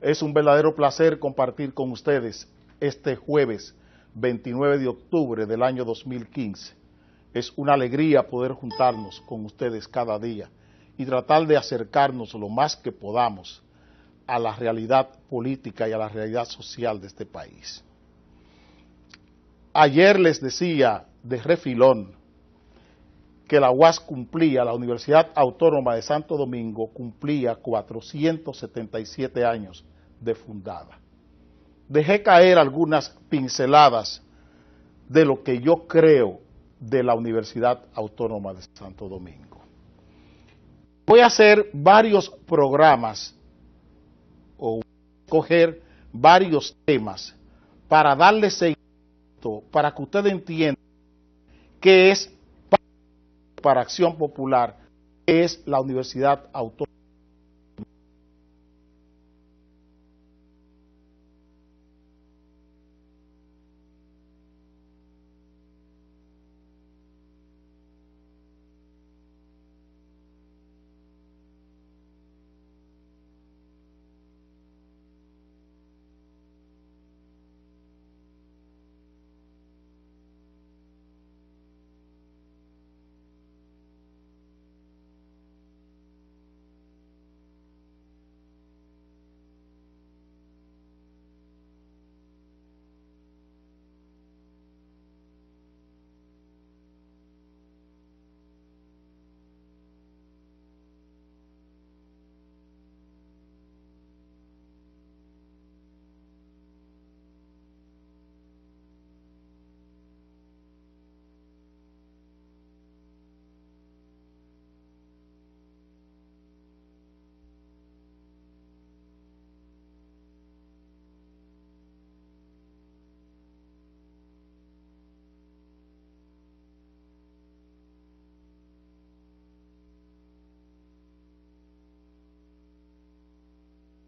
Es un verdadero placer compartir con ustedes este jueves 29 de octubre del año 2015. Es una alegría poder juntarnos con ustedes cada día y tratar de acercarnos lo más que podamos a la realidad política y a la realidad social de este país. Ayer les decía de refilón que la UAS cumplía, la Universidad Autónoma de Santo Domingo cumplía 477 años de fundada. Dejé caer algunas pinceladas de lo que yo creo de la Universidad Autónoma de Santo Domingo. Voy a hacer varios programas o coger varios temas para darle seguimiento, para que ustedes entiendan qué es para Acción Popular, qué es la Universidad Autónoma.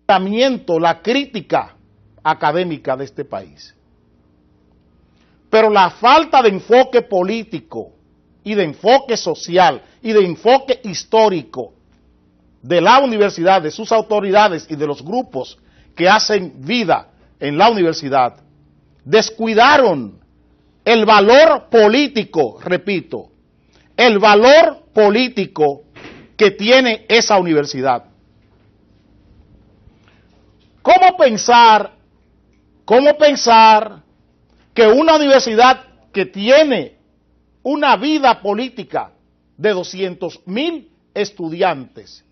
La crítica académica de este país. Pero la falta de enfoque político y de enfoque social y de enfoque histórico de la universidad, de sus autoridades y de los grupos que hacen vida en la universidad, descuidaron el valor político, repito, el valor político que tiene esa universidad. ¿Cómo pensar que una universidad que tiene una vida política de 200,000 estudiantes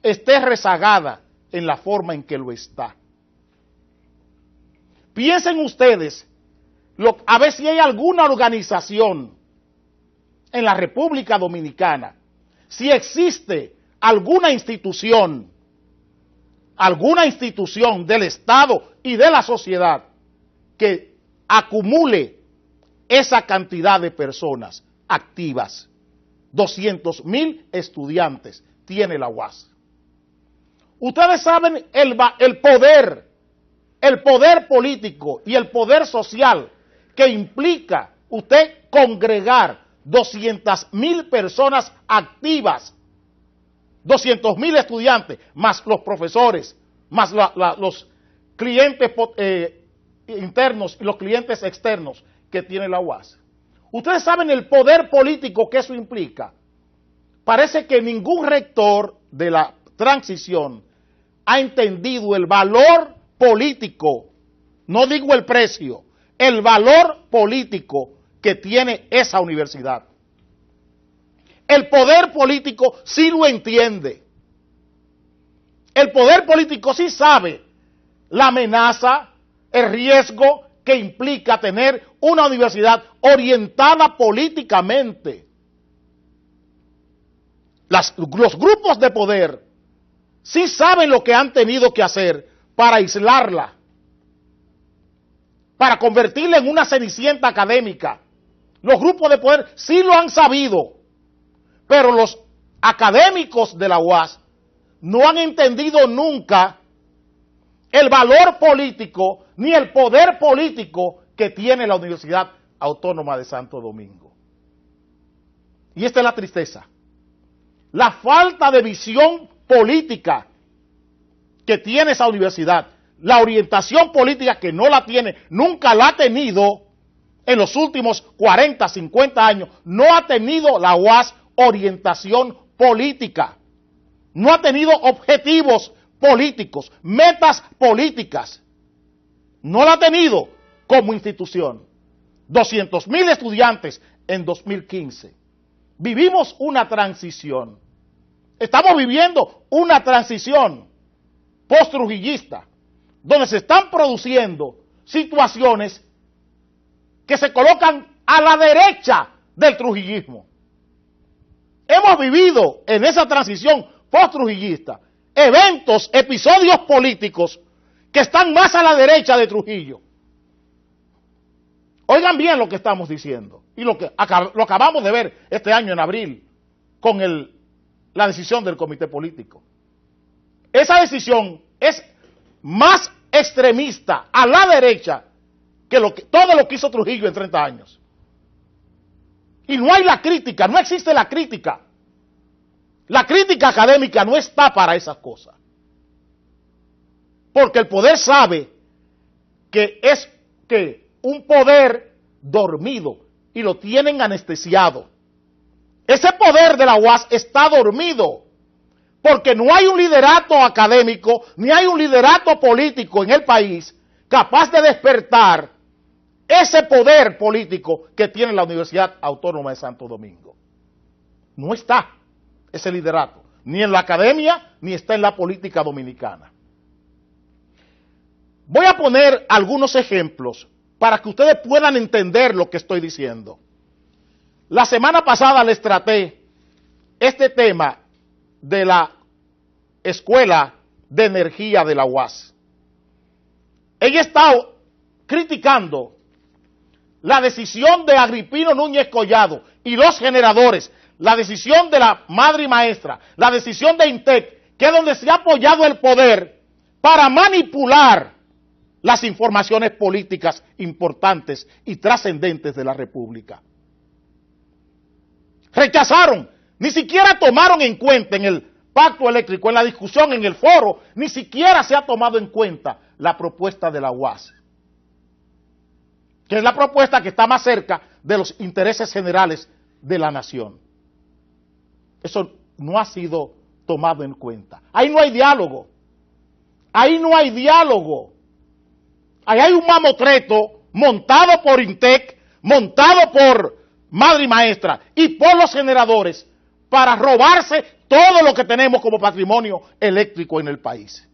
esté rezagada en la forma en que lo está? Piensen ustedes, a ver si hay alguna organización en la República Dominicana, si existe alguna institución del Estado y de la sociedad que acumule esa cantidad de personas activas. 200,000 estudiantes tiene la UAS. Ustedes saben el poder político y el poder social que implica usted congregar 200,000 personas activas, 200,000 estudiantes, más los profesores, más los clientes internos y los clientes externos que tiene la UAS. Ustedes saben el poder político que eso implica. Parece que ningún rector de la transición ha entendido el valor político, no digo el precio, el valor político que tiene esa universidad. El poder político sí lo entiende. El poder político sí sabe la amenaza, el riesgo que implica tener una universidad orientada políticamente. Los grupos de poder sí saben lo que han tenido que hacer para aislarla, para convertirla en una cenicienta académica. Los grupos de poder sí lo han sabido. Pero los académicos de la UAS no han entendido nunca el valor político ni el poder político que tiene la Universidad Autónoma de Santo Domingo. Y esta es la tristeza. La falta de visión política que tiene esa universidad, la orientación política que no la tiene, nunca la ha tenido en los últimos 40, 50 años, no ha tenido la UAS orientación política, no ha tenido objetivos políticos, metas políticas, no la ha tenido como institución. 200,000 estudiantes en 2015. Vivimos una transición. Estamos viviendo una transición post-trujillista, donde se están produciendo situaciones que se colocan a la derecha del trujillismo. Hemos vivido en esa transición post-trujillista eventos, episodios políticos que están más a la derecha de Trujillo. Oigan bien lo que estamos diciendo y lo acabamos de ver este año en abril con la decisión del comité político. Esa decisión es más extremista a la derecha que todo lo que hizo Trujillo en 30 años. Y no hay la crítica, no existe la crítica. La crítica académica no está para esas cosas. Porque el poder sabe que es un poder dormido y lo tienen anestesiado. Ese poder de la UAS está dormido porque no hay un liderato académico ni hay un liderato político en el país capaz de despertar ese poder político que tiene la Universidad Autónoma de Santo Domingo. No está ese liderato, ni en la academia, ni está en la política dominicana. Voy a poner algunos ejemplos para que ustedes puedan entender lo que estoy diciendo. La semana pasada les traté este tema de la Escuela de Energía de la UAS. He estado criticando la decisión de Agripino Núñez Collado y los generadores, la decisión de la madre y maestra, la decisión de INTEC, que es donde se ha apoyado el poder para manipular las informaciones políticas importantes y trascendentes de la República. Rechazaron, ni siquiera tomaron en cuenta en el pacto eléctrico, en la discusión, en el foro, ni siquiera se ha tomado en cuenta la propuesta de la UAS, que es la propuesta que está más cerca de los intereses generales de la nación. Eso no ha sido tomado en cuenta. Ahí no hay diálogo. Ahí no hay diálogo. Ahí hay un mamotreto montado por INTEC, montado por madre y maestra y por los generadores para robarse todo lo que tenemos como patrimonio eléctrico en el país.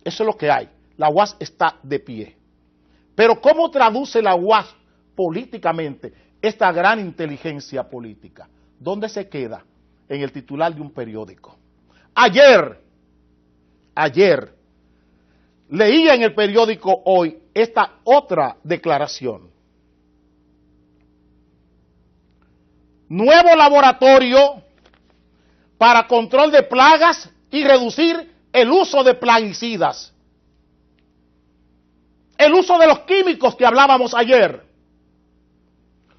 Eso es lo que hay. La UAS está de pie. Pero ¿cómo traduce la UAS políticamente esta gran inteligencia política? ¿Dónde se queda? En el titular de un periódico. Ayer, leía en el periódico Hoy esta otra declaración. Nuevo laboratorio para control de plagas y reducir el uso de plaguicidas. El uso de los químicos que hablábamos ayer.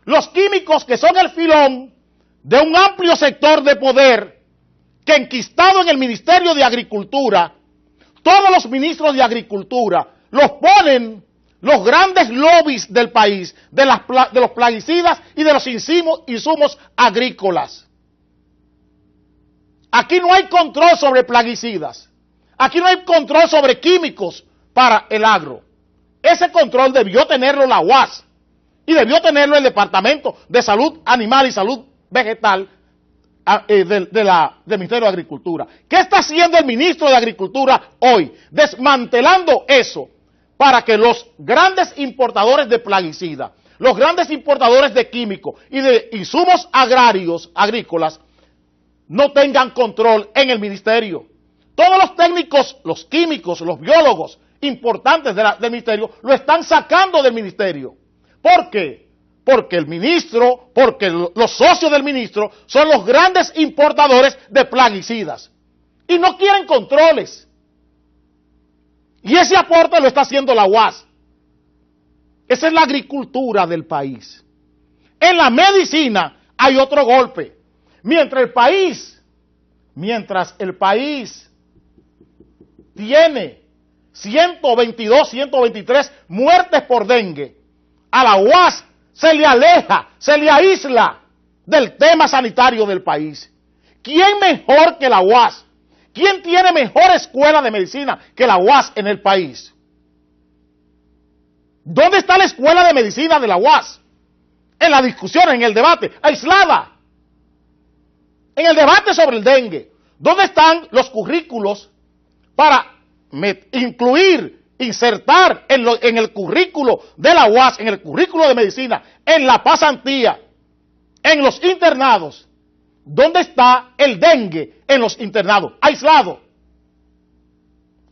Los químicos que son el filón de un amplio sector de poder que enquistado en el Ministerio de Agricultura, todos los ministros de Agricultura los ponen los grandes lobbies del país, de los plaguicidas y de los insumos agrícolas. Aquí no hay control sobre plaguicidas. Aquí no hay control sobre químicos para el agro. Ese control debió tenerlo la UAS y debió tenerlo el Departamento de Salud Animal y Salud Vegetal del Ministerio de Agricultura. ¿Qué está haciendo el ministro de Agricultura hoy? Desmantelando eso para que los grandes importadores de plaguicidas, los grandes importadores de químicos y de insumos agrícolas no tengan control en el ministerio. Todos los técnicos, los químicos, los biólogos importantes del ministerio lo están sacando del ministerio. ¿Por qué? Porque el ministro, porque los socios del ministro son los grandes importadores de plaguicidas y no quieren controles. Y ese aporte lo está haciendo la UAS. Esa es la agricultura del país. En la medicina hay otro golpe. Mientras el país tiene 122, 123 muertes por dengue, a la UAS se le aleja, se le aísla del tema sanitario del país. ¿Quién mejor que la UAS? ¿Quién tiene mejor escuela de medicina que la UAS en el país? ¿Dónde está la escuela de medicina de la UAS? En la discusión, en el debate, aislada. En el debate sobre el dengue, ¿dónde están los currículos para incluir, insertar en el currículo de la UAS, en el currículo de medicina, en la pasantía, en los internados? ¿Dónde está el dengue en los internados? Aislado.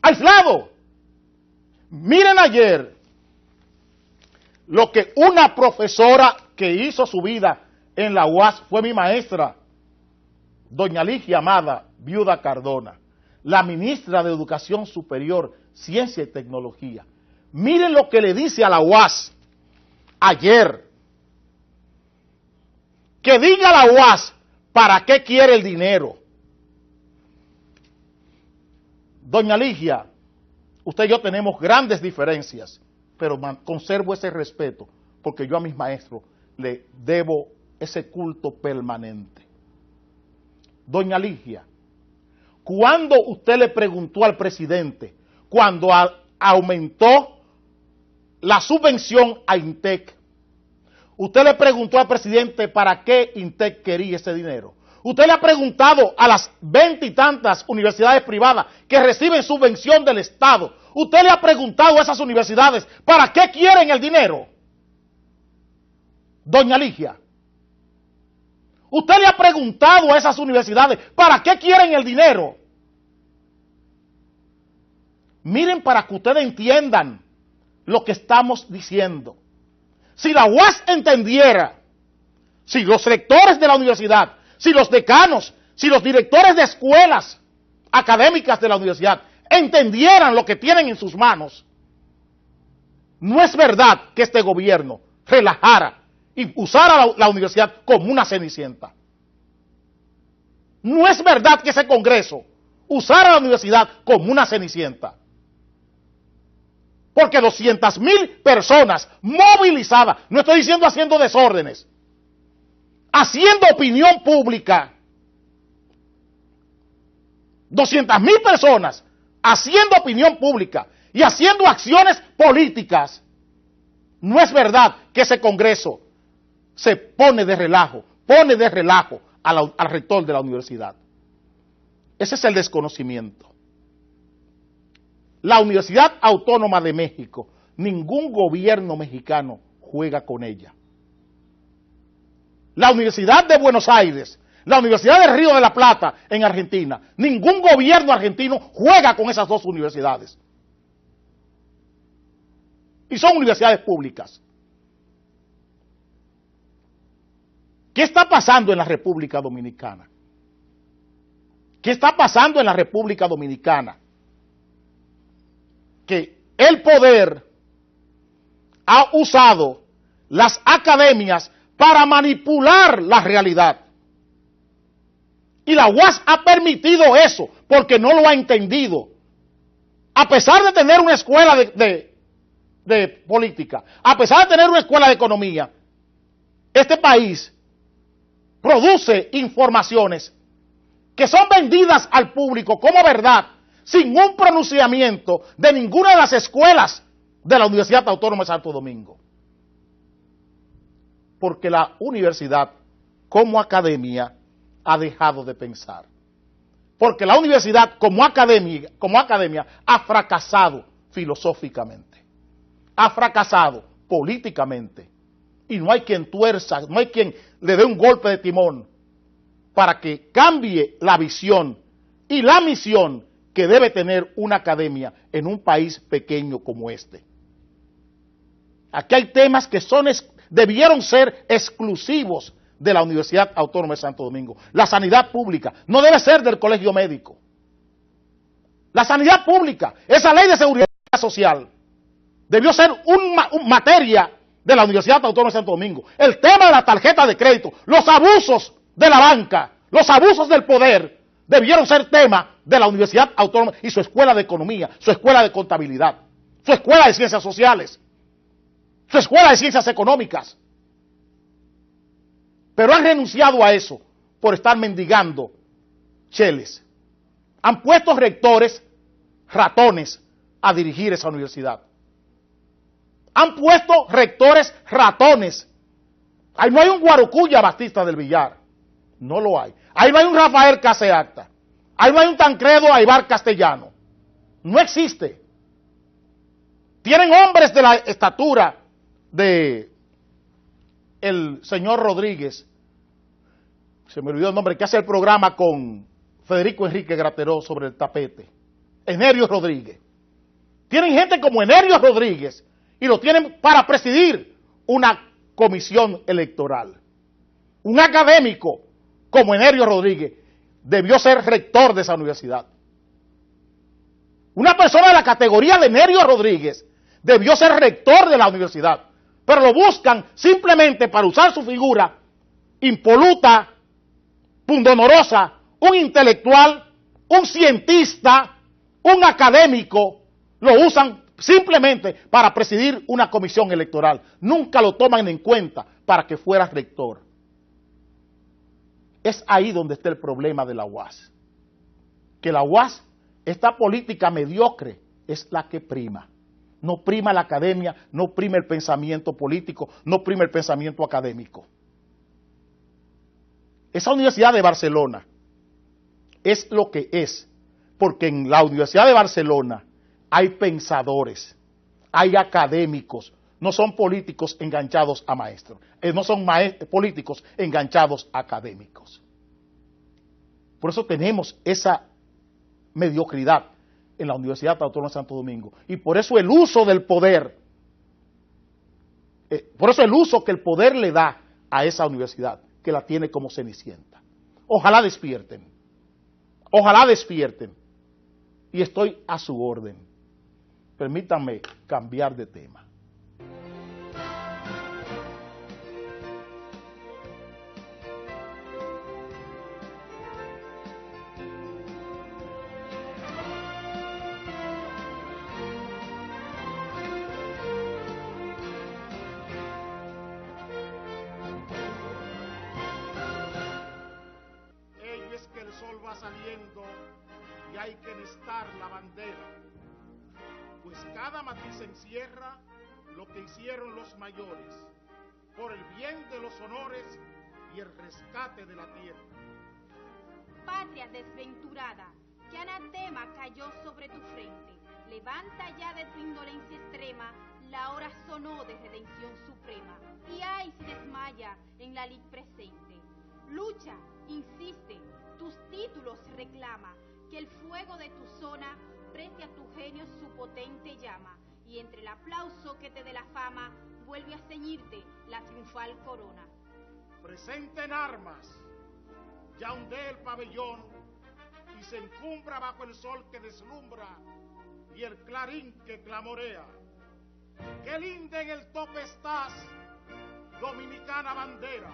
Aislado. Miren ayer lo que una profesora que hizo su vida en la UAS fue mi maestra, doña Ligia Amada, viuda Cardona, la ministra de Educación Superior, Ciencia y Tecnología. Miren lo que le dice a la UAS ayer. Que diga la UAS para qué quiere el dinero. Doña Ligia, usted y yo tenemos grandes diferencias, pero conservo ese respeto, porque yo a mis maestros le debo ese culto permanente. Doña Ligia, cuando usted le preguntó al presidente, cuando aumentó la subvención a INTEC, usted le preguntó al presidente para qué INTEC quería ese dinero. Usted le ha preguntado a las 20 y tantas universidades privadas que reciben subvención del Estado. Usted le ha preguntado a esas universidades para qué quieren el dinero. Doña Ligia, usted le ha preguntado a esas universidades para qué quieren el dinero. Miren, para que ustedes entiendan lo que estamos diciendo. Si la UAS entendiera, si los rectores de la universidad, si los decanos, si los directores de escuelas académicas de la universidad entendieran lo que tienen en sus manos, no es verdad que este gobierno relajara y usara la universidad como una cenicienta. No es verdad que ese Congreso usara la universidad como una cenicienta. Porque 200,000 personas movilizadas, no estoy diciendo haciendo desórdenes, haciendo opinión pública, 200,000 personas haciendo opinión pública y haciendo acciones políticas, no es verdad que ese Congreso se pone de relajo al rector de la universidad. Ese es el desconocimiento. La Universidad Autónoma de México, ningún gobierno mexicano juega con ella. La Universidad de Buenos Aires, la Universidad del Río de la Plata en Argentina, ningún gobierno argentino juega con esas dos universidades. Y son universidades públicas. ¿Qué está pasando en la República Dominicana? ¿Qué está pasando en la República Dominicana? Que el poder ha usado las academias para manipular la realidad. Y la UAS ha permitido eso porque no lo ha entendido. A pesar de tener una escuela de política, a pesar de tener una escuela de economía, este país produce informaciones que son vendidas al público como verdad, sin un pronunciamiento de ninguna de las escuelas de la Universidad Autónoma de Santo Domingo. Porque la universidad, como academia, ha dejado de pensar. Porque la universidad, como academia, ha fracasado filosóficamente. Ha fracasado políticamente. Y no hay quien tuerza, no hay quien le dé un golpe de timón para que cambie la visión y la misión que debe tener una academia en un país pequeño como este. Aquí hay temas que debieron ser exclusivos de la Universidad Autónoma de Santo Domingo. La sanidad pública no debe ser del colegio médico. La sanidad pública, esa ley de seguridad social, debió ser una materia de la Universidad Autónoma de Santo Domingo. El tema de la tarjeta de crédito, los abusos de la banca, los abusos del poder, debieron ser tema de la Universidad Autónoma y su escuela de economía, su escuela de contabilidad, su escuela de ciencias sociales, su escuela de ciencias económicas. Pero han renunciado a eso por estar mendigando cheles. Han puesto rectores ratones a dirigir esa universidad. Han puesto rectores ratones. Ahí no hay un Guarocuya Batista del Villar. No lo hay. Ahí no hay un Rafael Caseacta. Ahí no hay un Tancredo Aybar Castellano. No existe. Tienen hombres de la estatura de el señor Rodríguez, se me olvidó el nombre, que hace el programa con Federico Enrique Grateró sobre el tapete, Enerio Rodríguez. Tienen gente como Enerio Rodríguez y lo tienen para presidir una comisión electoral. Un académico como Enerio Rodríguez debió ser rector de esa universidad. Una persona de la categoría de Enerio Rodríguez debió ser rector de la universidad, pero lo buscan simplemente para usar su figura impoluta, pundonorosa, un intelectual, un cientista, un académico, lo usan simplemente para presidir una comisión electoral. Nunca lo toman en cuenta para que fuera rector. Es ahí donde está el problema de la UAS. Que la UAS, esta política mediocre, es la que prima. No prima la academia, no prima el pensamiento político, no prima el pensamiento académico. Esa Universidad de Barcelona es lo que es, porque en la Universidad de Barcelona hay pensadores, hay académicos, no son políticos enganchados a maestros, no son políticos enganchados a académicos. Por eso tenemos esa mediocridad en la Universidad Autónoma de Santo Domingo, y por eso el uso del poder, por eso el uso que el poder le da a esa universidad, que la tiene como cenicienta. Ojalá despierten, y estoy a su orden. Permítanme cambiar de tema. El sol va saliendo y hay que enhestar la bandera, pues cada matiz encierra lo que hicieron los mayores, por el bien de los honores y el rescate de la tierra. Patria desventurada, que anatema cayó sobre tu frente, levanta ya de tu indolencia extrema, la hora sonó de redención suprema, y ay si desmaya en la lid presente. Lucha, insiste, tus títulos reclama, que el fuego de tu zona preste a tu genio su potente llama, y entre el aplauso que te dé la fama, vuelve a ceñirte la triunfal corona. Presente en armas, ya ondea el pabellón, y se encumbra bajo el sol que deslumbra, y el clarín que clamorea. ¡Qué linda en el tope estás, dominicana bandera!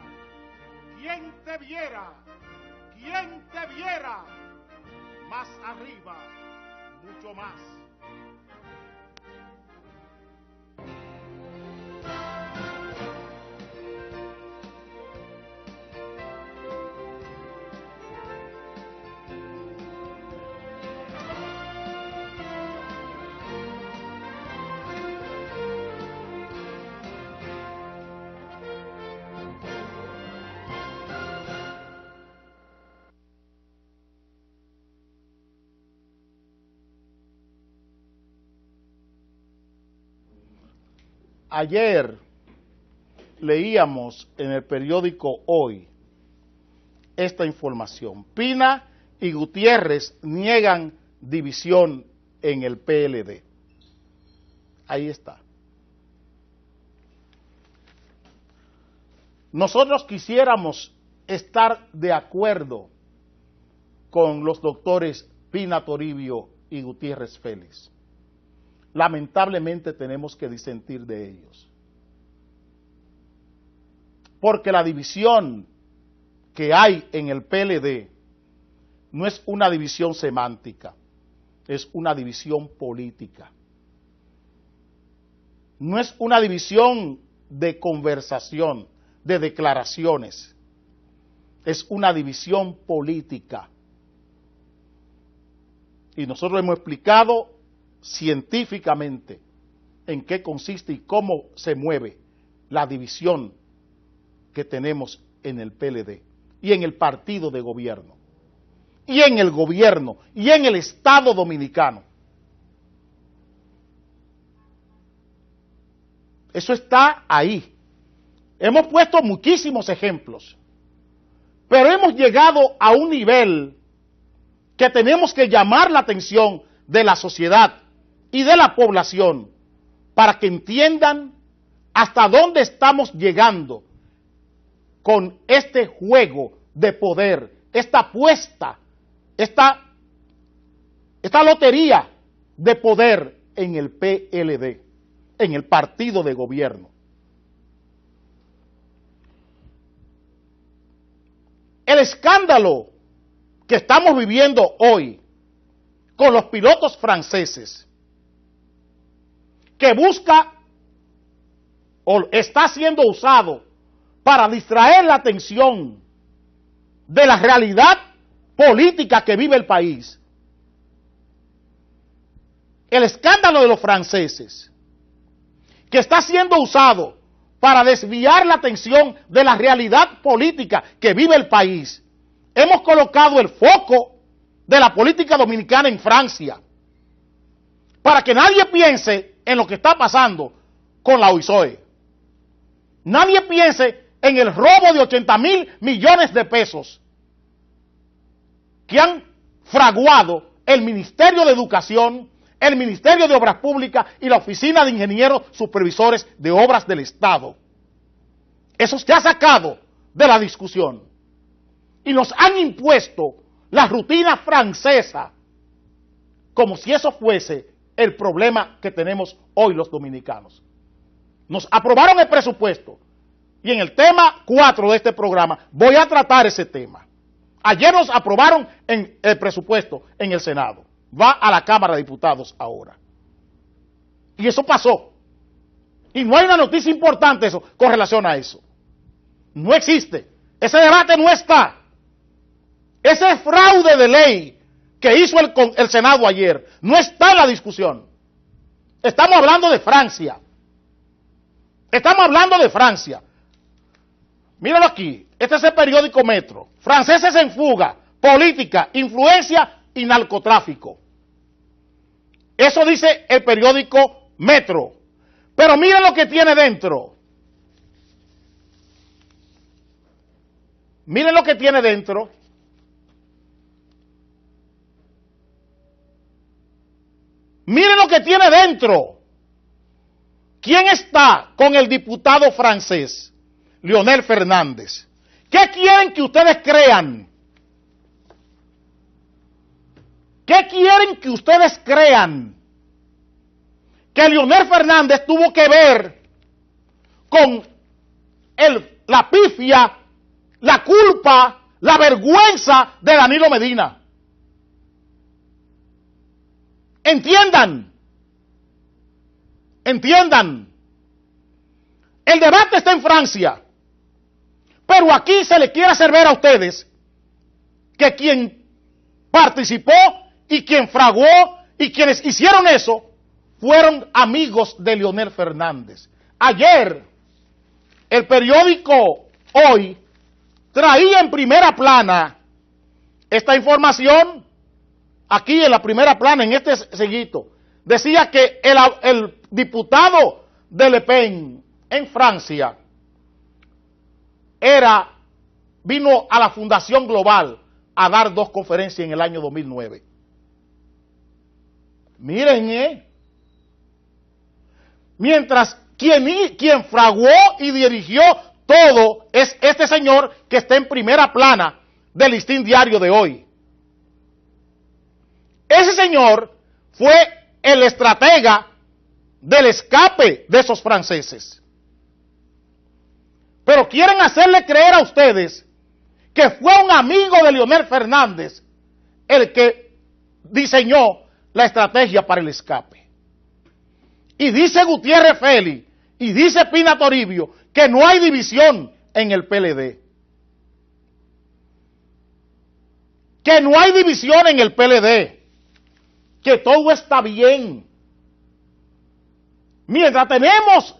¿Quién te viera? ¿Quién te viera? Más arriba, mucho más. Ayer leíamos en el periódico Hoy esta información. Pina y Gutiérrez niegan división en el PLD. Ahí está. Nosotros quisiéramos estar de acuerdo con los doctores Pina Toribio y Gutiérrez Félix. Lamentablemente tenemos que disentir de ellos. Porque la división que hay en el PLD no es una división semántica, es una división política. No es una división de conversación, de declaraciones. Es una división política. Y nosotros hemos explicado científicamente en qué consiste y cómo se mueve la división que tenemos en el PLD y en el partido de gobierno, y en el gobierno, y en el Estado dominicano. Eso está ahí. Hemos puesto muchísimos ejemplos, pero hemos llegado a un nivel que tenemos que llamar la atención de la sociedad y de la población para que entiendan hasta dónde estamos llegando con este juego de poder, esta apuesta, esta lotería de poder en el PLD, en el partido de gobierno. El escándalo que estamos viviendo hoy con los pilotos franceses, que busca o está siendo usado para distraer la atención de la realidad política que vive el país. El escándalo de los franceses, que está siendo usado para desviar la atención de la realidad política que vive el país. Hemos colocado el foco de la política dominicana en Francia, para que nadie piense en lo que está pasando con la OISOE. Nadie piense en el robo de 80,000 millones de pesos que han fraguado el Ministerio de Educación, el Ministerio de Obras Públicas y la Oficina de Ingenieros Supervisores de Obras del Estado. Eso se ha sacado de la discusión y nos han impuesto la rutina francesa como si eso fuese el problema que tenemos hoy los dominicanos. Nos aprobaron el presupuesto y en el tema 4 de este programa voy a tratar ese tema. Ayer nos aprobaron el presupuesto en el Senado. Va a la Cámara de Diputados ahora. Y eso pasó. Y no hay una noticia importante eso, con relación a eso. No existe. Ese debate no está. Ese fraude de ley que hizo el Senado ayer no está en la discusión. Estamos hablando de Francia. Estamos hablando de Francia. Míralo aquí. Este es el periódico Metro. Franceses en fuga, política, influencia y narcotráfico. Eso dice el periódico Metro. Pero miren lo que tiene dentro. Miren lo que tiene dentro. Miren lo que tiene dentro. ¿Quién está con el diputado francés, Leonel Fernández? ¿Qué quieren que ustedes crean? ¿Qué quieren que ustedes crean? Que Leonel Fernández tuvo que ver con la pifia, la culpa, la vergüenza de Danilo Medina. Entiendan. Entiendan. El debate está en Francia. Pero aquí se le quiere hacer ver a ustedes que quien participó y quien fraguó y quienes hicieron eso fueron amigos de Leonel Fernández. Ayer, el periódico Hoy traía en primera plana esta información, aquí en la primera plana, en este sellito. Decía que el diputado de Le Pen en Francia vino a la Fundación Global a dar 2 conferencias en el año 2009. Miren, mientras quien fraguó y dirigió todo es este señor que está en primera plana del Listín Diario de hoy. Ese señor fue el estratega del escape de esos franceses. Pero quieren hacerle creer a ustedes que fue un amigo de Leonel Fernández el que diseñó la estrategia para el escape. Y dice Gutiérrez Félix y dice Pina Toribio que no hay división en el PLD. Que no hay división en el PLD. Que todo está bien. Mientras tenemos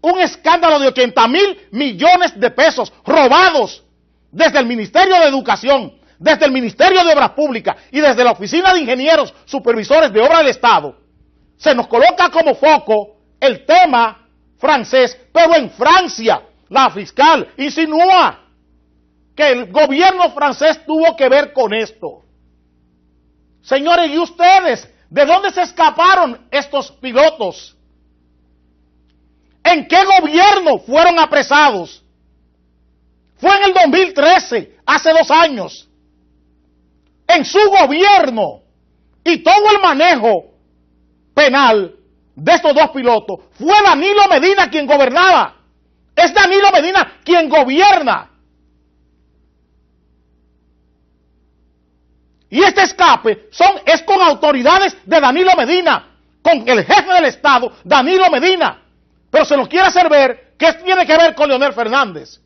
un escándalo de 80,000 millones de pesos robados desde el Ministerio de Educación, desde el Ministerio de Obras Públicas y desde la Oficina de Ingenieros Supervisores de Obra del Estado, se nos coloca como foco el tema francés, pero en Francia la fiscal insinúa que el gobierno francés tuvo que ver con esto. Señores, ¿y ustedes de dónde se escaparon estos pilotos? ¿En qué gobierno fueron apresados? Fue en el 2013, hace 2 años. En su gobierno. Y todo el manejo penal de estos 2 pilotos fue Danilo Medina quien gobernaba. Es Danilo Medina quien gobierna. Y este escape es con autoridades de Danilo Medina, con el jefe del Estado, Danilo Medina. Pero se nos quiere hacer ver que esto tiene que ver con Leonel Fernández.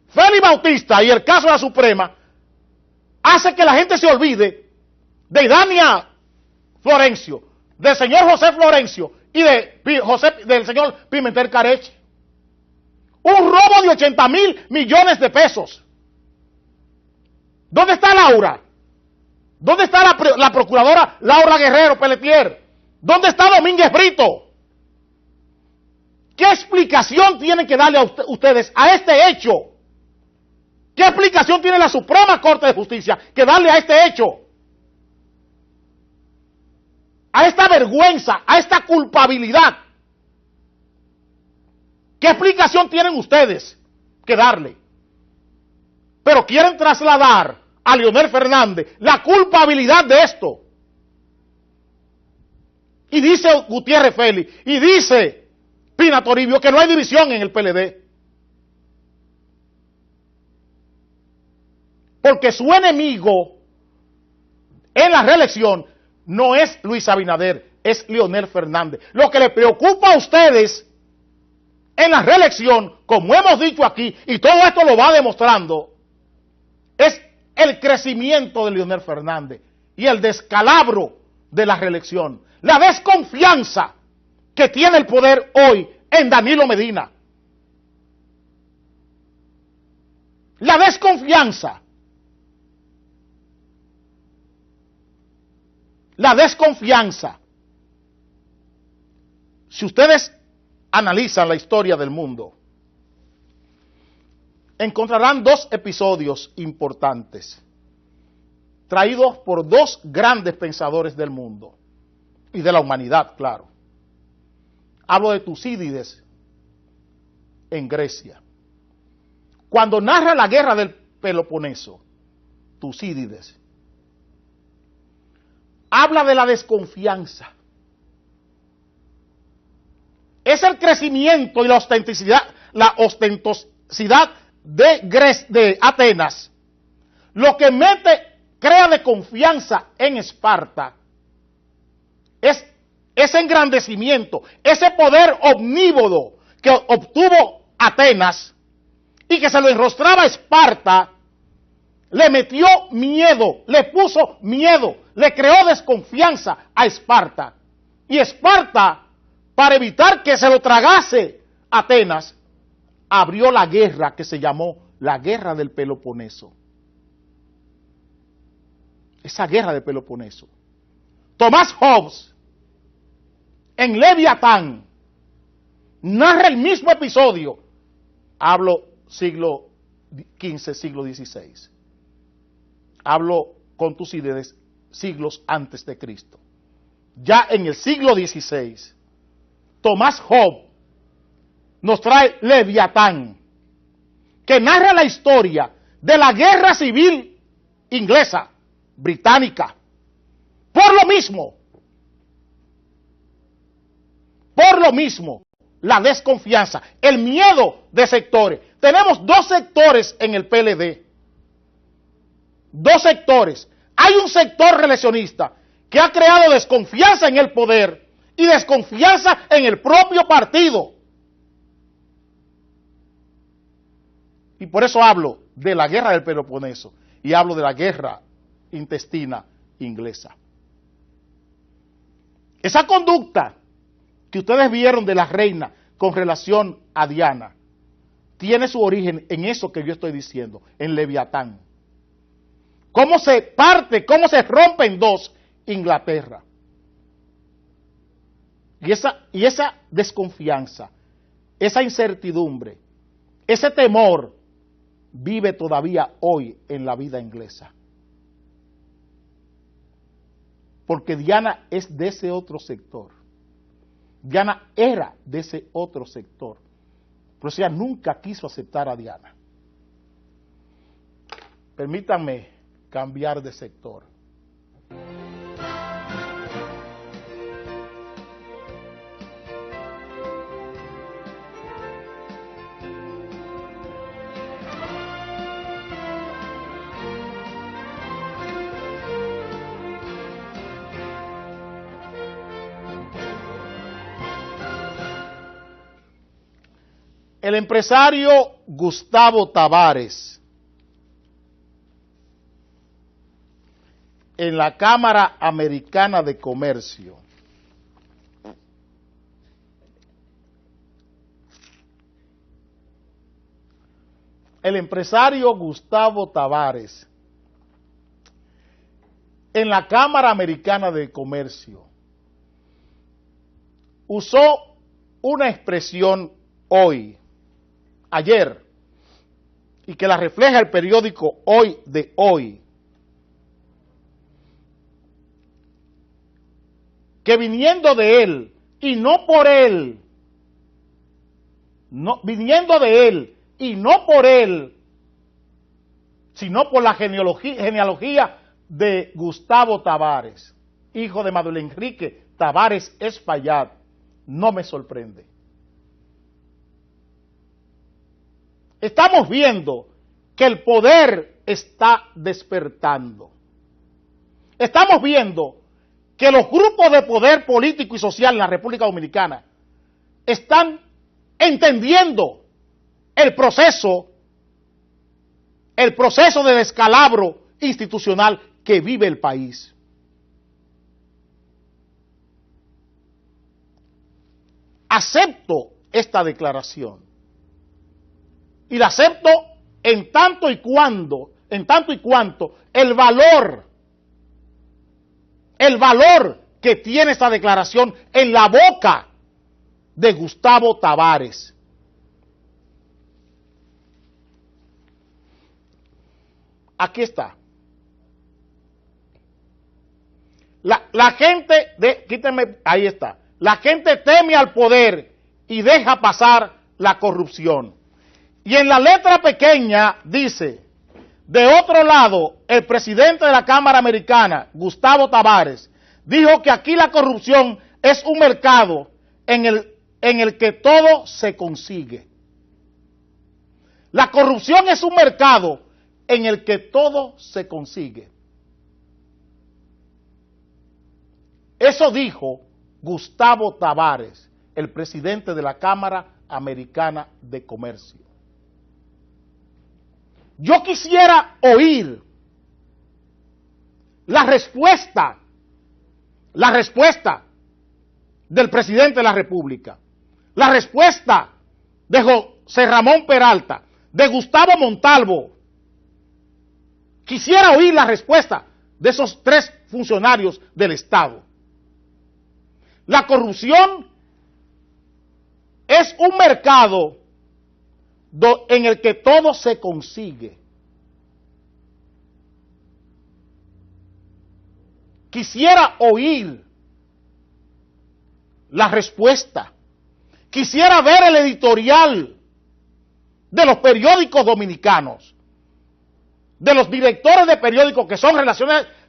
Félix Bautista y el caso de la Suprema hace que la gente se olvide de Idania Florencio, del señor José Florencio y del señor Pimentel Careche. Un robo de 80,000 millones de pesos. ¿Dónde está Laura? ¿Dónde está la procuradora Laura Guerrero Pelletier? ¿Dónde está Domínguez Brito? ¿Qué explicación tienen que darle a ustedes a este hecho? ¿Qué explicación tiene la Suprema Corte de Justicia que darle a este hecho? A esta vergüenza, a esta culpabilidad. ¿Qué explicación tienen ustedes que darle? Pero quieren trasladar a Leonel Fernández la culpabilidad de esto. Y dice Gutiérrez Félix, y dice Pina Toribio que no hay división en el PLD. Porque su enemigo en la reelección no es Luis Abinader, es Leonel Fernández. Lo que le preocupa a ustedes en la reelección, como hemos dicho aquí, y todo esto lo va demostrando, es el crecimiento de Leonel Fernández y el descalabro de la reelección. La desconfianza que tiene el poder hoy en Danilo Medina. La desconfianza. La desconfianza. Si ustedes analizan la historia del mundo, encontrarán 2 episodios importantes, traídos por 2 grandes pensadores del mundo y de la humanidad, claro. Hablo de Tucídides en Grecia. Cuando narra la guerra del Peloponeso, Tucídides habla de la desconfianza. Es el crecimiento y la ostentosidad de Atenas lo que crea de confianza en Esparta. Es ese engrandecimiento, ese poder omnívodo que obtuvo Atenas y que se lo enrostraba a Esparta, le metió miedo, le puso miedo, le creó desconfianza a Esparta. Y Esparta, para evitar que se lo tragase Atenas, abrió la guerra que se llamó la Guerra del Peloponeso. Esa guerra del Peloponeso. Tomás Hobbes, en Leviatán, narra el mismo episodio. Hablo siglo XV, siglo XVI. Hablo con Tucídides siglos antes de Cristo. Ya en el siglo XVI, Tomás Hobbes nos trae Leviatán, que narra la historia de la guerra civil inglesa, británica, por lo mismo, la desconfianza, el miedo de sectores. Tenemos 2 sectores en el PLD dos sectores. Hay un sector reeleccionista que ha creado desconfianza en el poder y desconfianza en el propio partido. Y por eso hablo de la guerra del Peloponeso y hablo de la guerra intestina inglesa. Esa conducta que ustedes vieron de la reina con relación a Diana tiene su origen en eso que yo estoy diciendo, en Leviatán. Cómo se parte, cómo se rompe en dos Inglaterra. Y esa desconfianza, esa incertidumbre, ese temor vive todavía hoy en la vida inglesa. Porque Diana es de ese otro sector. Diana era de ese otro sector. Pero ella nunca quiso aceptar a Diana. Permítanme cambiar de sector. El empresario Gustavo Tavares, en la Cámara Americana de Comercio, el empresario Gustavo Tavares, en la Cámara Americana de Comercio, usó una expresión ayer, y que la refleja el periódico Hoy de Hoy, que viniendo de él, y no por él, viniendo de él, y no por él, sino por la genealogía de Gustavo Tavares, hijo de Manuel Enrique Tavares Espaillat, no me sorprende. Estamos viendo que el poder está despertando. Estamos viendo que los grupos de poder político y social en la República Dominicana están entendiendo el proceso de descalabro institucional que vive el país. Acepto esta declaración. Y la acepto en tanto y cuanto el valor que tiene esta declaración en la boca de Gustavo Tavares. Aquí está. La gente, quítenme, ahí está. La gente teme al poder y deja pasar la corrupción. Y en la letra pequeña dice, de otro lado, el presidente de la Cámara Americana, Gustavo Tavares, dijo que aquí la corrupción es un mercado en el que todo se consigue. La corrupción es un mercado en el que todo se consigue. Eso dijo Gustavo Tavares, el presidente de la Cámara Americana de Comercio. Yo quisiera oír la respuesta del presidente de la República, la respuesta de José Ramón Peralta, de Gustavo Montalvo. Quisiera oír la respuesta de esos tres funcionarios del Estado. La corrupción es un mercado en el que todo se consigue. Quisiera oír la respuesta. Quisiera ver el editorial de los periódicos dominicanos, de los directores de periódicos que son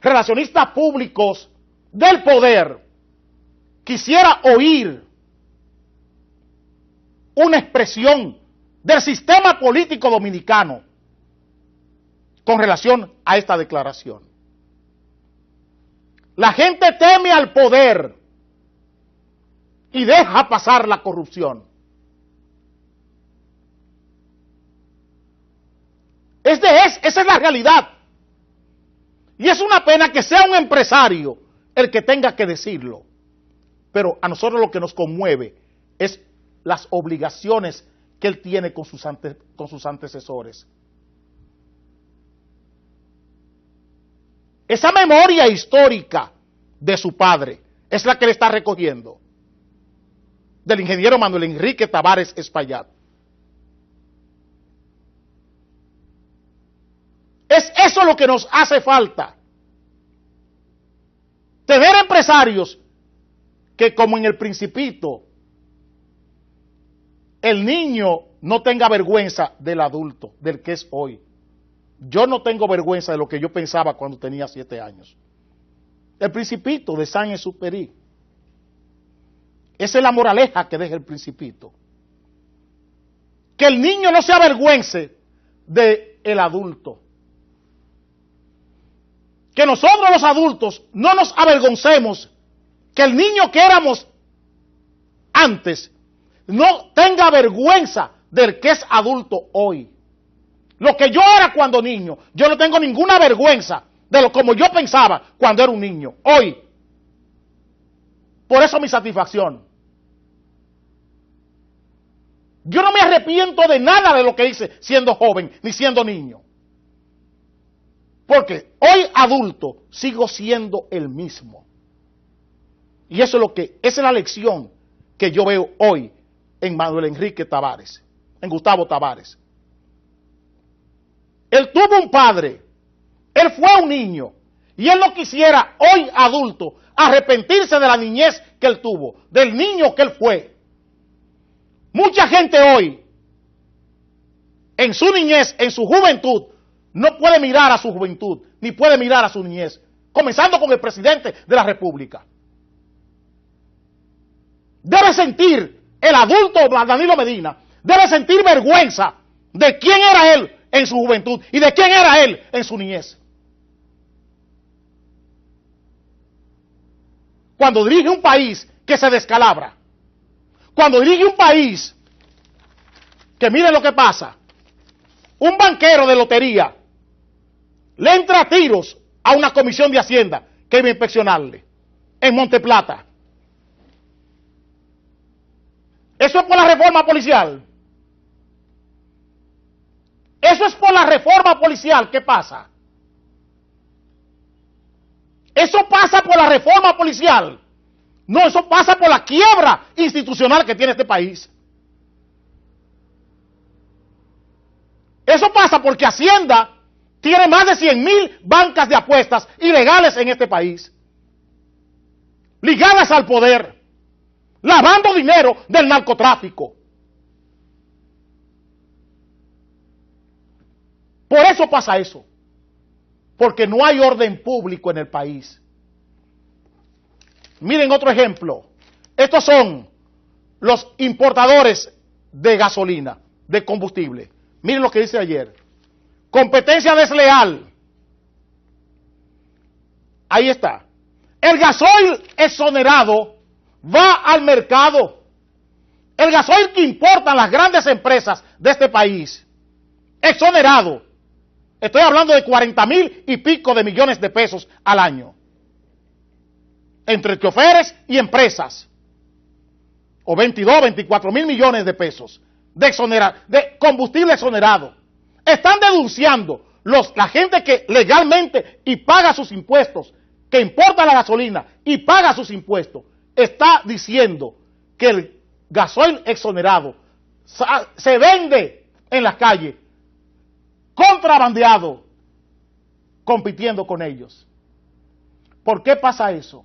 relacionistas públicos del poder. Quisiera oír una expresión del sistema político dominicano con relación a esta declaración. La gente teme al poder y deja pasar la corrupción. Esa es la realidad. Y es una pena que sea un empresario el que tenga que decirlo. Pero a nosotros lo que nos conmueve es las obligaciones que él tiene con sus antecesores. Esa memoria histórica de su padre es la que le está recogiendo, del ingeniero Manuel Enrique Tavares Espaillat. Es eso lo que nos hace falta. Tener empresarios que, como en El Principito, el niño no tenga vergüenza del adulto, del que es hoy. Yo no tengo vergüenza de lo que yo pensaba cuando tenía 7 años. El Principito de Saint-Exupéry. Esa es la moraleja que deja El Principito. Que el niño no se avergüence del adulto. Que nosotros los adultos no nos avergoncemos que el niño que éramos antes no tenga vergüenza del que es adulto hoy. Lo que yo era cuando niño, yo no tengo ninguna vergüenza de lo como yo pensaba cuando era un niño, hoy. Por eso mi satisfacción. Yo no me arrepiento de nada de lo que hice siendo joven, ni siendo niño. Porque hoy adulto sigo siendo el mismo. Y eso es esa es la lección que yo veo hoy en Manuel Enrique Tavares, en Gustavo Tavares. Él tuvo un padre, él fue un niño, y él no quisiera hoy adulto arrepentirse de la niñez que él tuvo, del niño que él fue. Mucha gente hoy, en su niñez, en su juventud, no puede mirar a su juventud, ni puede mirar a su niñez, comenzando con el presidente de la República. Debe sentir, el adulto Danilo Medina, debe sentir vergüenza de quién era él en su juventud y de quién era él en su niñez. Cuando dirige un país que se descalabra, cuando dirige un país que miren lo que pasa, un banquero de lotería le entra a tiros a una comisión de Hacienda que iba a inspeccionarle en Monteplata. Eso es por la reforma policial. Eso es por la reforma policial. ¿Qué pasa? Eso pasa por la reforma policial. No, eso pasa por la quiebra institucional que tiene este país. Eso pasa porque Hacienda tiene más de 100,000 bancas de apuestas ilegales en este país, ligadas al poder, lavando dinero del narcotráfico. Por eso pasa eso, porque no hay orden público en el país. Miren otro ejemplo. Estos son los importadores de gasolina, de combustible. Miren lo que dice ayer. Competencia desleal. Ahí está. El gasoil exonerado va al mercado. El gasoil que importan las grandes empresas de este país, exonerado. Estoy hablando de 40,000 y pico de millones de pesos al año. Entre choferes y empresas. O 22, 24,000 millones de pesos de combustible exonerado. Están denunciando la gente que legalmente y paga sus impuestos, que importa la gasolina y paga sus impuestos, está diciendo que el gasoil exonerado se vende en las calles, contrabandeado, compitiendo con ellos. ¿Por qué pasa eso?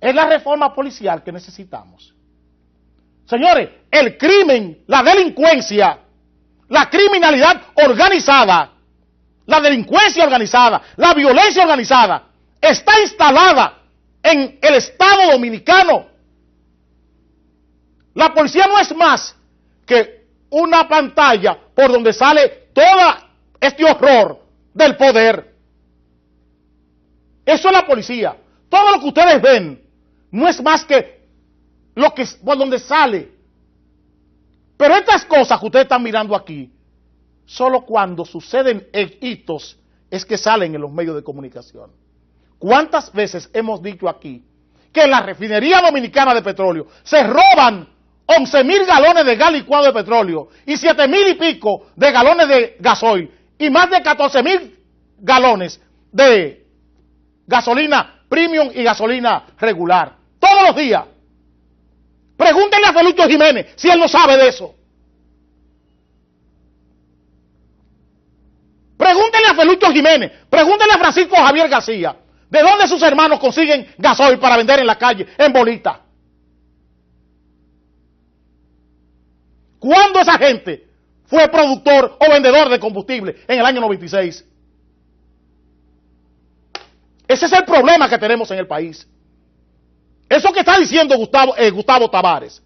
Es la reforma policial que necesitamos. Señores, el crimen, la delincuencia, la criminalidad organizada, la delincuencia organizada, la violencia organizada, está instalada en el Estado Dominicano. La policía no es más que una pantalla por donde sale todo este horror del poder. Eso es la policía. Todo lo que ustedes ven no es más que lo que por donde sale. Pero estas cosas que ustedes están mirando aquí, solo cuando suceden hitos es que salen en los medios de comunicación. ¿Cuántas veces hemos dicho aquí que en la refinería dominicana de petróleo se roban 11.000 galones de gas licuado de petróleo y 7.000 y pico de galones de gasoil y más de 14.000 galones de gasolina premium y gasolina regular? Todos los días. Pregúntenle a Felucho Jiménez si él no sabe de eso. Pregúntenle a Felucho Jiménez, pregúntenle a Francisco Javier García, ¿de dónde sus hermanos consiguen gasoil para vender en la calle, en bolita? ¿Cuándo esa gente fue productor o vendedor de combustible en el año 96? Ese es el problema que tenemos en el país. Eso que está diciendo Gustavo Tavares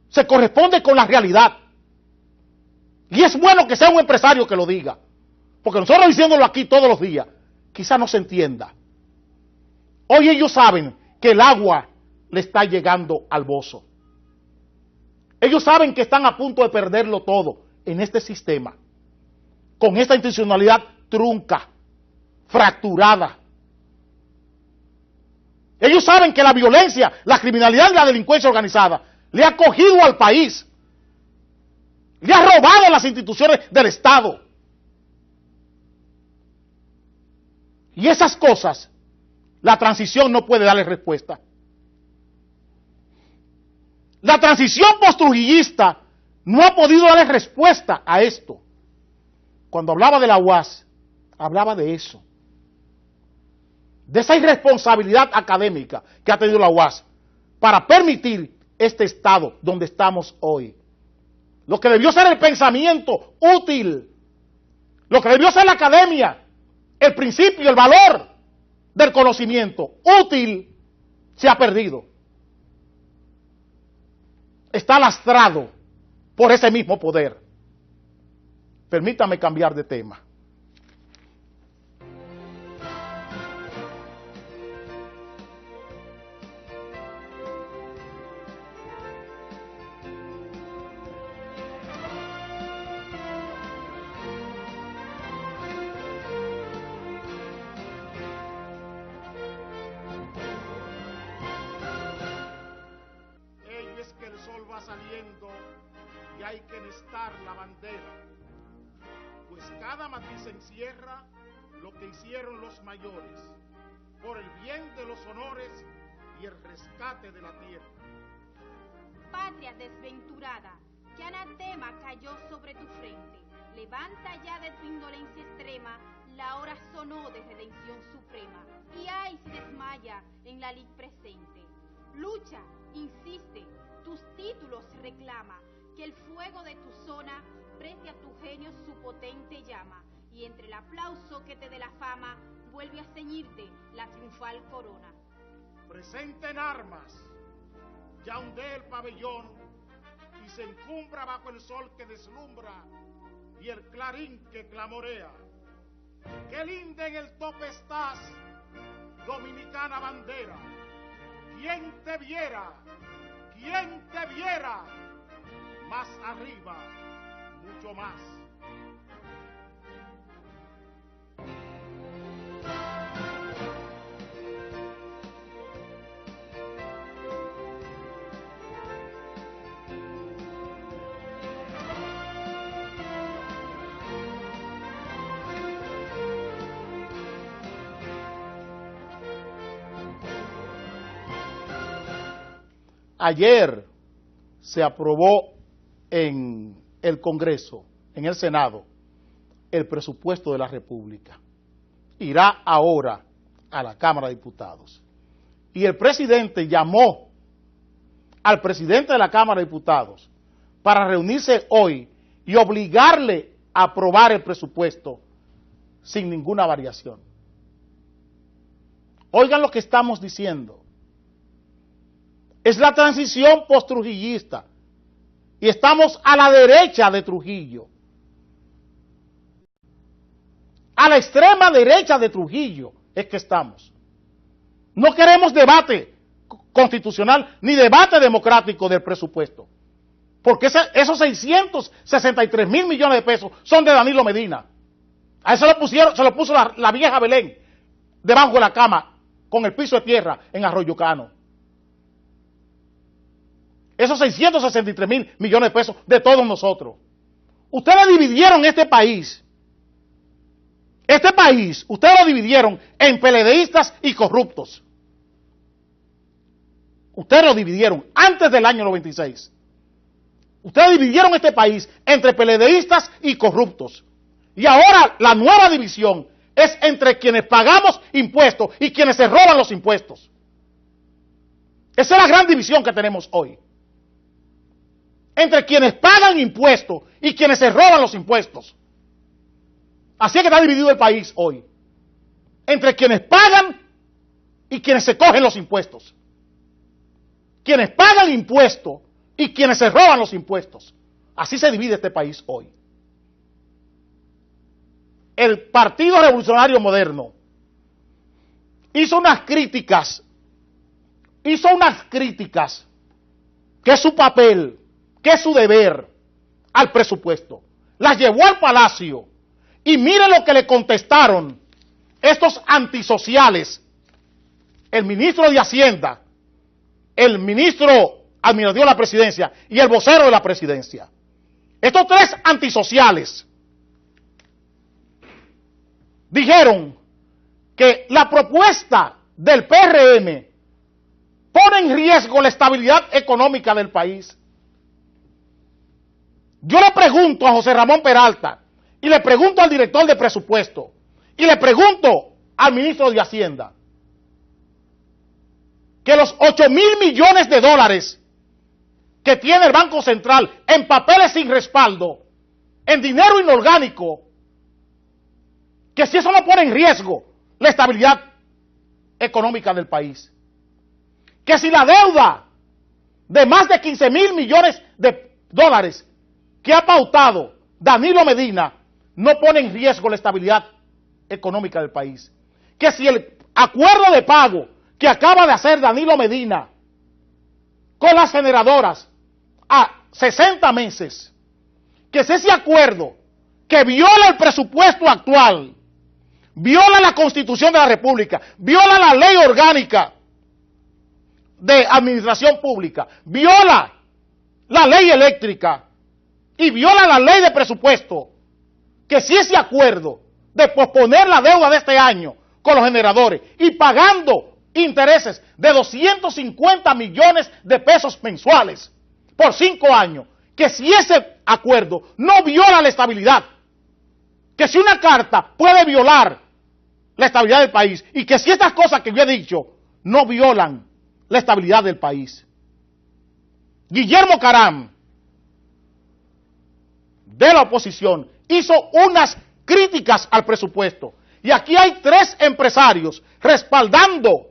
se corresponde con la realidad. Y es bueno que sea un empresario que lo diga, porque nosotros diciéndolo aquí todos los días, quizá no se entienda. Hoy ellos saben que el agua le está llegando al bozo. Ellos saben que están a punto de perderlo todo en este sistema, con esta institucionalidad trunca, fracturada. Ellos saben que la violencia, la criminalidad y la delincuencia organizada le ha cogido al país, le ha robado las instituciones del Estado. Y esas cosas, la transición no puede darle respuesta. La transición postrujillista no ha podido darle respuesta a esto. Cuando hablaba de la UAS, hablaba de eso. De esa irresponsabilidad académica que ha tenido la UAS para permitir este estado donde estamos hoy. Lo que debió ser el pensamiento útil, lo que debió ser la academia, el principio, el valor del conocimiento útil, se ha perdido. Está lastrado por ese mismo poder. Permítame cambiar de tema. Saliendo y hay que nestar la bandera, pues cada matiz encierra lo que hicieron los mayores, por el bien de los honores y el rescate de la tierra. Patria desventurada, que anatema cayó sobre tu frente, levanta ya de tu indolencia extrema, la hora sonó de redención suprema, y ay si desmaya en la lid presente. Lucha, insiste, tus títulos reclama, que el fuego de tu zona preste a tu genio su potente llama, y entre el aplauso que te dé la fama, vuelve a ceñirte la triunfal corona. Presenten armas, ya hunde el pabellón, y se encumbra bajo el sol que deslumbra, y el clarín que clamorea. ¡Qué linda en el tope estás, dominicana bandera! ¿Quién te viera? ¿Quién te viera? Más arriba, mucho más. Ayer se aprobó en el Congreso, en el Senado, el presupuesto de la República. Irá ahora a la Cámara de Diputados. Y el presidente llamó al presidente de la Cámara de Diputados para reunirse hoy y obligarle a aprobar el presupuesto sin ninguna variación. Oigan lo que estamos diciendo. Es la transición post-trujillista. Y estamos a la derecha de Trujillo. A la extrema derecha de Trujillo es que estamos. No queremos debate constitucional ni debate democrático del presupuesto. Porque esos 663 mil millones de pesos son de Danilo Medina. A eso se lo puso la vieja Belén debajo de la cama con el piso de tierra en Arroyo Cano. Esos 663 mil millones de pesos de todos nosotros. Ustedes dividieron este país. Este país, ustedes lo dividieron en PLDistas y corruptos. Ustedes lo dividieron antes del año 96. Ustedes dividieron este país entre PLDistas y corruptos. Y ahora la nueva división es entre quienes pagamos impuestos y quienes se roban los impuestos. Esa es la gran división que tenemos hoy. Entre quienes pagan impuestos y quienes se roban los impuestos. Así es que está dividido el país hoy. Entre quienes pagan y quienes se cogen los impuestos. Quienes pagan impuestos y quienes se roban los impuestos. Así se divide este país hoy. El Partido Revolucionario Moderno hizo unas críticas, que es su papel, que es su deber al presupuesto. Las llevó al Palacio y miren lo que le contestaron estos antisociales, el ministro de Hacienda, el ministro administrativo de la presidencia y el vocero de la presidencia. Estos tres antisociales dijeron que la propuesta del PRM pone en riesgo la estabilidad económica del país. Yo le pregunto a José Ramón Peralta, y le pregunto al director de presupuesto, y le pregunto al ministro de Hacienda, que los 8.000 millones de dólares que tiene el Banco Central en papeles sin respaldo, en dinero inorgánico, que si eso no pone en riesgo la estabilidad económica del país, que si la deuda de más de 15.000 millones de dólares que ha pautado Danilo Medina no pone en riesgo la estabilidad económica del país, que si el acuerdo de pago que acaba de hacer Danilo Medina con las generadoras a 60 meses, que si ese acuerdo que viola el presupuesto actual, viola la Constitución de la República, viola la ley orgánica de administración pública, viola la ley eléctrica y viola la ley de presupuesto, que si ese acuerdo de posponer la deuda de este año con los generadores y pagando intereses de 250 millones de pesos mensuales por 5 años, que si ese acuerdo no viola la estabilidad, que si una carta puede violar la estabilidad del país y que si estas cosas que yo he dicho no violan la estabilidad del país. Guillermo Caram, de la oposición, hizo unas críticas al presupuesto. Y aquí hay 3 empresarios respaldando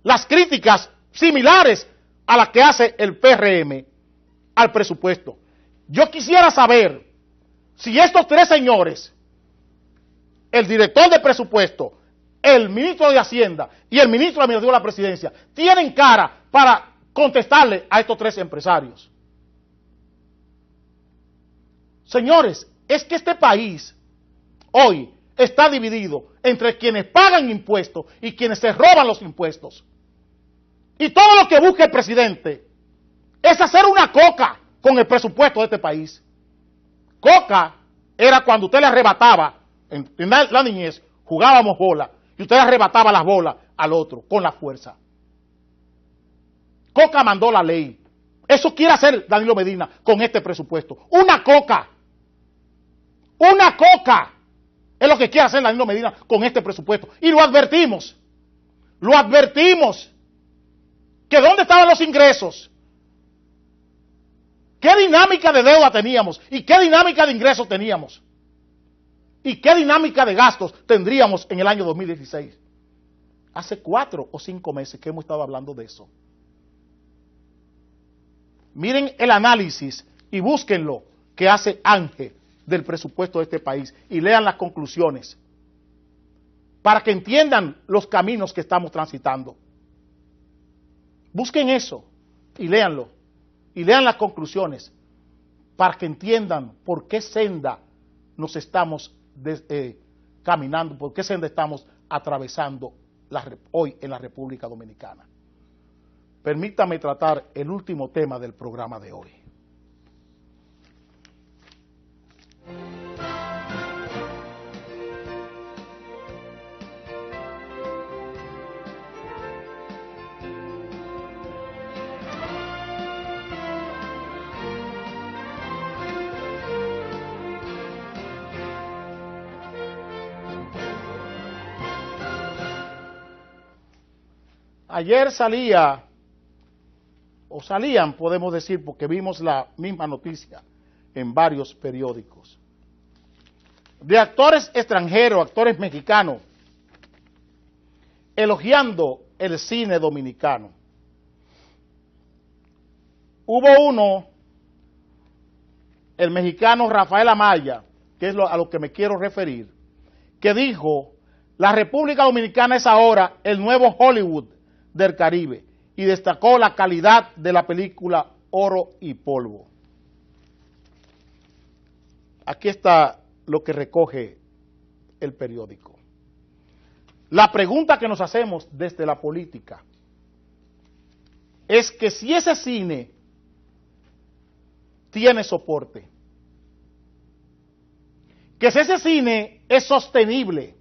las críticas similares a las que hace el PRM al presupuesto. Yo quisiera saber si estos 3 señores, el director de presupuesto, el ministro de Hacienda y el ministro administrativo de la presidencia, tienen cara para contestarle a estos 3 empresarios. Señores, es que este país hoy está dividido entre quienes pagan impuestos y quienes se roban los impuestos. Y todo lo que busca el presidente es hacer una coca con el presupuesto de este país. Coca era cuando usted le arrebataba, en la niñez, jugábamos bola, y usted le arrebataba las bolas al otro con la fuerza. Coca mandó la ley. Eso quiere hacer Danilo Medina con este presupuesto. Una coca. Una coca es lo que quiere hacer Danilo Medina con este presupuesto. Y lo advertimos. Lo advertimos. Que dónde estaban los ingresos. ¿Qué dinámica de deuda teníamos? ¿Y qué dinámica de ingresos teníamos? ¿Y qué dinámica de gastos tendríamos en el año 2016? Hace 4 o 5 meses que hemos estado hablando de eso. Miren el análisis y búsquenlo que hace Ángel del presupuesto de este país y lean las conclusiones para que entiendan los caminos que estamos transitando. Busquen eso y léanlo y lean las conclusiones para que entiendan por qué senda nos estamos caminando, por qué senda estamos atravesando hoy en la República Dominicana. Permítame tratar el último tema del programa de hoy. Ayer salían, podemos decir, porque vimos la misma noticia en varios periódicos, de actores extranjeros, actores mexicanos, elogiando el cine dominicano. Hubo uno, el mexicano Rafael Amaya, que es a lo que me quiero referir, que dijo: la República Dominicana es ahora el nuevo Hollywood del Caribe, y destacó la calidad de la película Oro y Polvo. Aquí está lo que recoge el periódico. La pregunta que nos hacemos desde la política es que si ese cine tiene soporte, que si ese cine es sostenible,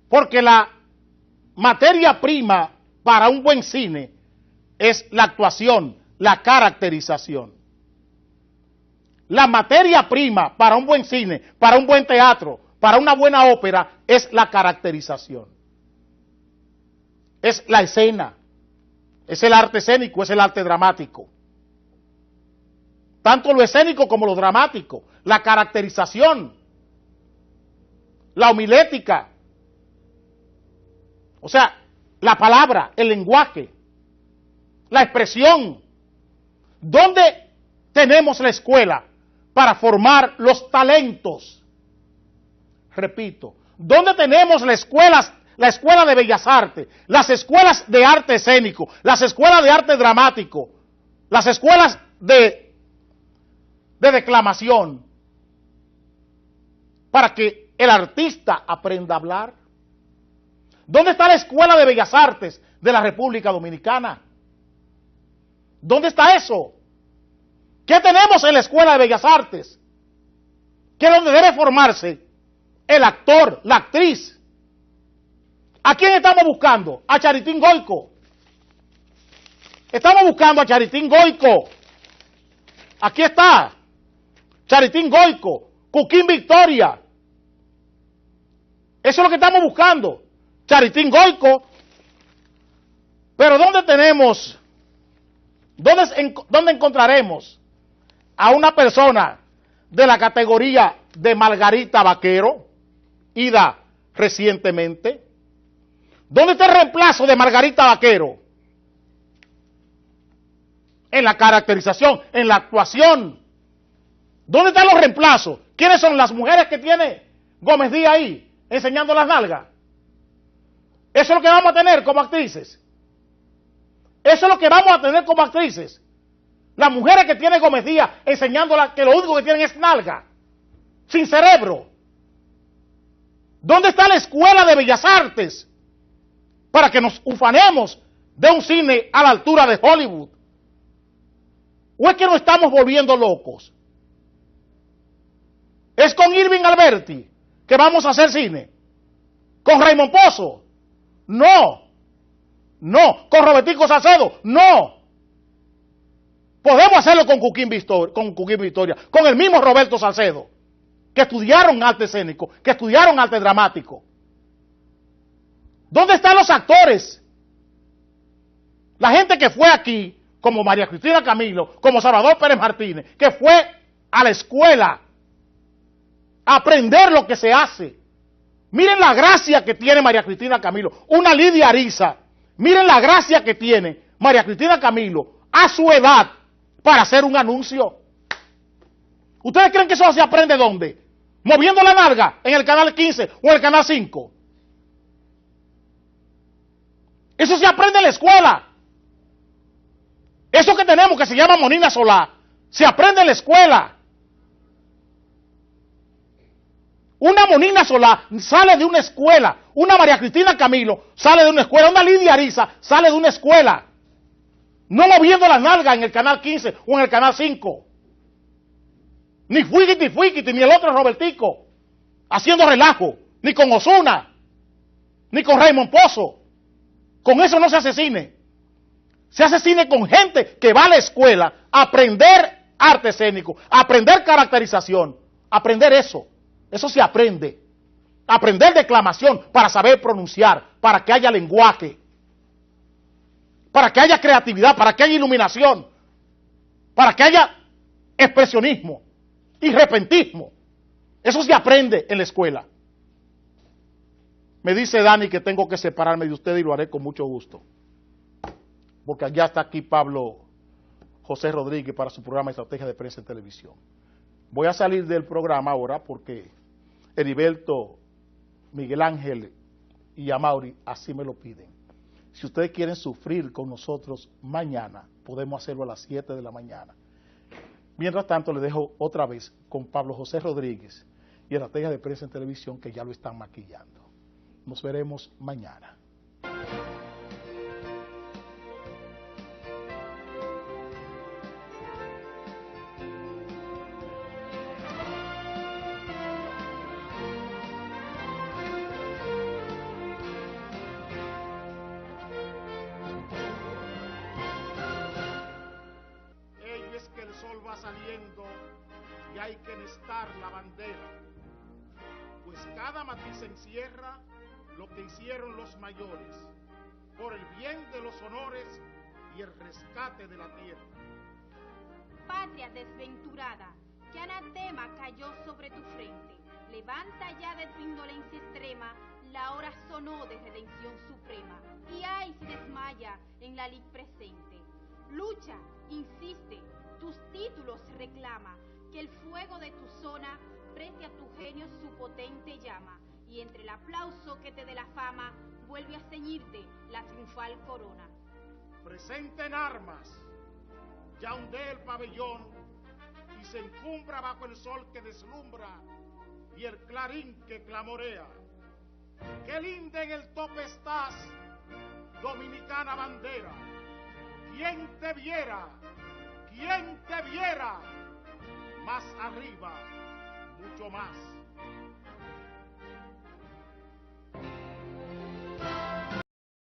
porque la materia prima para un buen cine es la actuación, la caracterización. La materia prima para un buen cine, para un buen teatro, para una buena ópera es la caracterización. Es la escena, es el arte escénico, es el arte dramático. Tanto lo escénico como lo dramático, la caracterización, la homilética. O sea, la palabra, el lenguaje, la expresión. ¿Dónde tenemos la escuela para formar los talentos? Repito, ¿dónde tenemos la escuela de Bellas Artes, las escuelas de arte escénico, las escuelas de arte dramático, las escuelas de declamación, para que el artista aprenda a hablar? ¿Dónde está la Escuela de Bellas Artes de la República Dominicana? ¿Dónde está eso? ¿Qué tenemos en la Escuela de Bellas Artes? ¿Qué es donde debe formarse el actor, la actriz? ¿A quién estamos buscando? A Charitín Goico. Estamos buscando a Charitín Goico. Aquí está. Charitín Goico, Cuquín Victoria. Eso es lo que estamos buscando. Charitín Goico. Pero ¿dónde tenemos, dónde encontraremos a una persona de la categoría de Margarita Vaquero, ida recientemente? ¿Dónde está el reemplazo de Margarita Vaquero? En la caracterización, en la actuación. ¿Dónde están los reemplazos? ¿Quiénes son las mujeres que tiene Gómez Díaz ahí, enseñando las nalgas? Eso es lo que vamos a tener como actrices. Eso es lo que vamos a tener como actrices. Las mujeres que tiene Gómez Díaz enseñándolas que lo único que tienen es nalga, sin cerebro. ¿Dónde está la Escuela de Bellas Artes para que nos ufanemos de un cine a la altura de Hollywood? ¿O es que nos estamos volviendo locos? ¿Es con Irving Alberti que vamos a hacer cine? ¿Con Raymond Pozo? No. No. ¿Con Robertico Salcedo? No. Podemos hacerlo con Cuquín Victoria, con el mismo Roberto Salcedo, que estudiaron arte escénico, que estudiaron arte dramático. ¿Dónde están los actores? La gente que fue aquí, como María Cristina Camilo, como Salvador Pérez Martínez, que fue a la escuela a aprender lo que se hace. Miren la gracia que tiene María Cristina Camilo, una Lidia Ariza. Miren la gracia que tiene María Cristina Camilo a su edad para hacer un anuncio. ¿Ustedes creen que eso se aprende dónde? ¿Moviendo la nalga en el canal 15 o en el canal 5? Eso se aprende en la escuela. Eso que tenemos que se llama monina solar, se aprende en la escuela. Una monina solar sale de una escuela, una María Cristina Camilo sale de una escuela, una Lidia Ariza sale de una escuela. No moviendo la nalga en el canal 15 o en el canal 5. Ni Fuiquiti, ni el otro Robertico, haciendo relajo, ni con Ozuna, ni con Raymond Pozo. Con eso no se hace cine. Se hace cine con gente que va a la escuela a aprender arte escénico, a aprender caracterización, a aprender eso. Eso se aprende. Aprender declamación para saber pronunciar, para que haya lenguaje, para que haya creatividad, para que haya iluminación, para que haya expresionismo y repentismo. Eso se aprende en la escuela. Me dice Dani que tengo que separarme de ustedes y lo haré con mucho gusto. Porque allá está aquí Pablo José Rodríguez para su programa Estrategia de Prensa en Televisión. Voy a salir del programa ahora porque Heriberto, Miguel Ángel y Amaury así me lo piden. Si ustedes quieren sufrir con nosotros mañana, podemos hacerlo a las 7 de la mañana. Mientras tanto, le dejo otra vez con Pablo José Rodríguez y Estrategia de Prensa en Televisión, que ya lo están maquillando. Nos veremos mañana. Saliendo y hay que nestar la bandera, pues cada matiz encierra lo que hicieron los mayores, por el bien de los honores y el rescate de la tierra. Patria desventurada, que anatema cayó sobre tu frente, levanta ya de tu indolencia extrema, la hora sonó de redención suprema, y ay si desmaya en la lid presente. Lucha, insiste, tus títulos reclama, que el fuego de tu zona preste a tu genio su potente llama, y entre el aplauso que te dé la fama, vuelve a ceñirte la triunfal corona. Presente en armas, ya ondea el pabellón, y se encumbra bajo el sol que deslumbra, y el clarín que clamorea. Qué linda en el tope estás, dominicana bandera, ¿quién te viera? ¿Quién te viera? Más arriba, mucho más.